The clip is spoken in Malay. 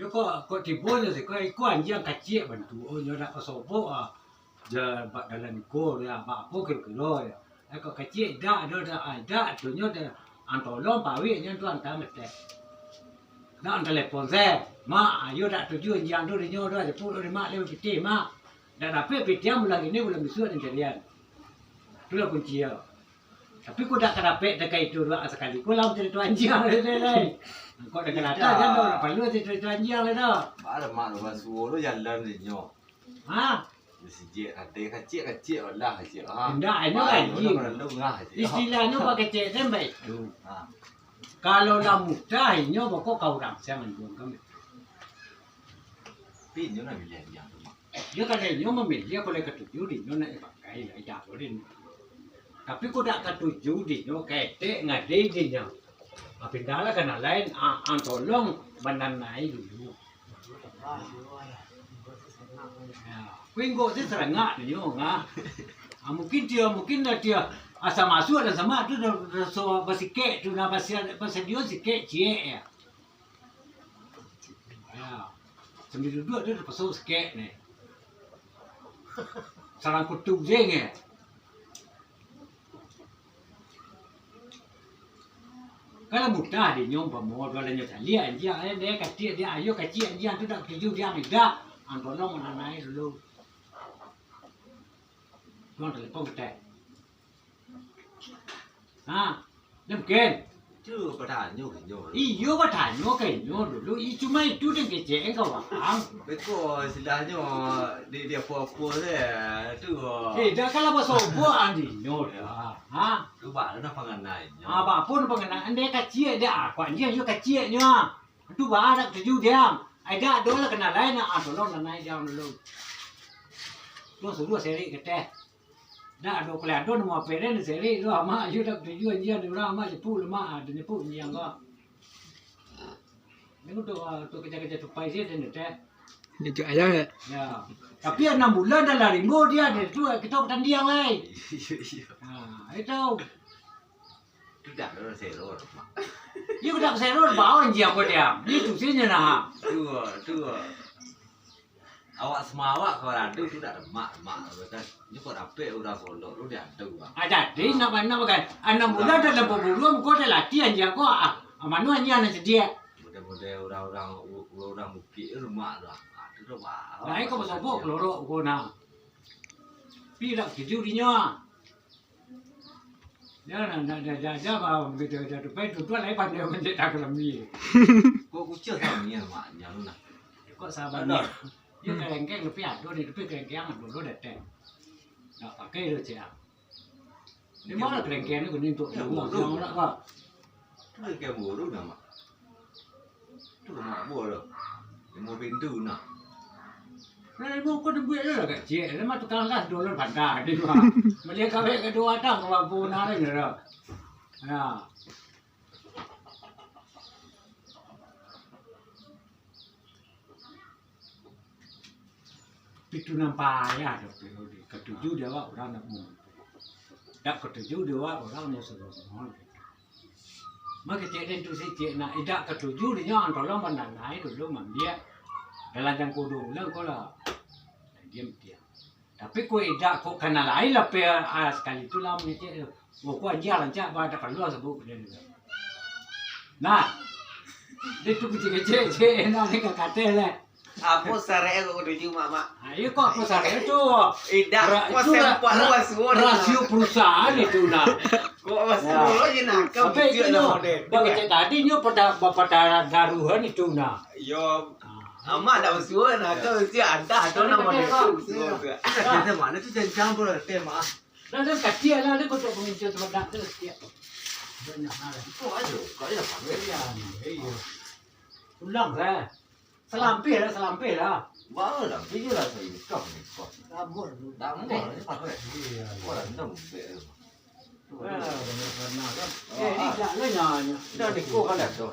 yo ko tibonya se ko anjang kecil bantu oh nyoda ko sopo je bak dalam ko ya bak po kilo ya ko kecil dak ada tu nyoda antolong pawi nyo tuan tamete na telepon saya ma ayo dak tuju anjang do nyo do je pu ma le piti ma dak dapat pitiam lagi ni belum bisu dan jadian tu lah kunci ya tapi ko dak kadapet dekai itu dua sekali ko lam jadi tu anjang le kau dah kena ada kan dah perlu terjanjian le dah. Ada mak lu suruh lu jalan ni nyo. Ha? Sejak ada kecil lah kecil ha. Ndak ini anjing. Istilahnya pakai kecil sampai itu. Ha. Kalau dah mudah nyo pokok kau orang saya menjual kami. Pi nyo nak milih yang tu mak. Dia kan nyo memilih boleh ketujuh di nyo nak pakai lah ida boleh. Tapi kau tak ketujuh di nyo ketek ngadai di nyo. Pindah lah kena lain, tolong menanai dulu. Kuinggo tu serangak dia, ngah. Mungkin dia asal masuk ada sama tu so basikek tu nak pasal dia sikek cie ya. Sambil duduk tu pasal sikek ni. Sarang kutub jeng ya. Kalau mudah di nyom pemor kalau nyom dia anjing dia kecil dia ayo kecil anjing tu tak tuju dia tidak tolong menanai dulu tuan telepon kita mungkin tu bertanya nyo. iyo bertanya ke nyo dulu cuma itu dia kecil engkau faham betul istilahnya dia apa-apa tu dah kalau pasal buat anjing nyo ha tu bak nak pengenai nyo apapun pengenaan dia kecil dia aku anjing yo kecil nyo tu bah ada tuju dia ada dola kena lain tolong nanai jam dulu tu suruh seri kita dah ada kelihatan mau peren seri tu ama yo dak tuju anjing dia ama jepu lemah ada jepu yang kau ni tu kerja tupai dia dan dia juga aja ya tapi 6 bulan dah lari go dia tu kita bertanding lai itu tu dah ada zero mak. Ia dah seror bawa anjing apa dia ni tu sini nah Tu awak semua awak kau radu tu dah mak betul ni kau dapat udah follow lu dia ada bang ada di nak kan 6 bulan dah lebih belum kau dah latihan anjing kau mana anjing nak sedia model orang bukit rumah dah tu dah bang nah kau pasal bok lorok kau nak pilih keju dinya ya nak jaga bawa begitu tu pai tu lagi pandai mencetak kelami kau kucing sama ni mak yang nak kau sabar ni dia kelengkeng lebih ada ni lebih kelengkeng dulu dah teh nak pakai tu cia di mana kelengkeng ni kau ni untuk yang nak kau tu kayak buruk nama tu mak buruk mau pintu nak Mau kau buat lah kat cik, lepas tukang las $2 pandai dia mah. Macam kawin kedua tak kau pun ada ni dah. Ya. Itu nampak ya, ketujuh dia wak orang nak mau. Tak ketujuh dia wak orang yang semua. Maka cik dan tu si cik nak idak ketujuh dia tolong pandai dulu mamdia. Dalam jang kudung lah kau lah. Diam. Tapi kau idak kau kena lain lah sekali tu lah ni cik. Kau ajar lancak pada perlu sebut dia. Nah. Dia tu kecil cik nak ni kata lah. Apa sare kau tuju mak? Ayo kau apa sare tu? Idak kau sempat luas semua. Rasio perusahaan itu nah. Kau masih dulu je nak kau tu bagi cik tadi nyo pada daruhan itu nah. Yo amak dah bersuara nak kau mesti ada nama dia tu. kita mana tu jangan pun ada mak Nah dia kecil lah dia kau pengincar sebedak tu setiap. Banyak hal. kau ada panggil Iya. Ulang saya. Selampir lah. baru dah video lah saya kau ni kau Kabur. dah mau ni pakai Iya. kau dah dah Benar kan. Ini tak lah nyanyi. dah ni kau kan dah tu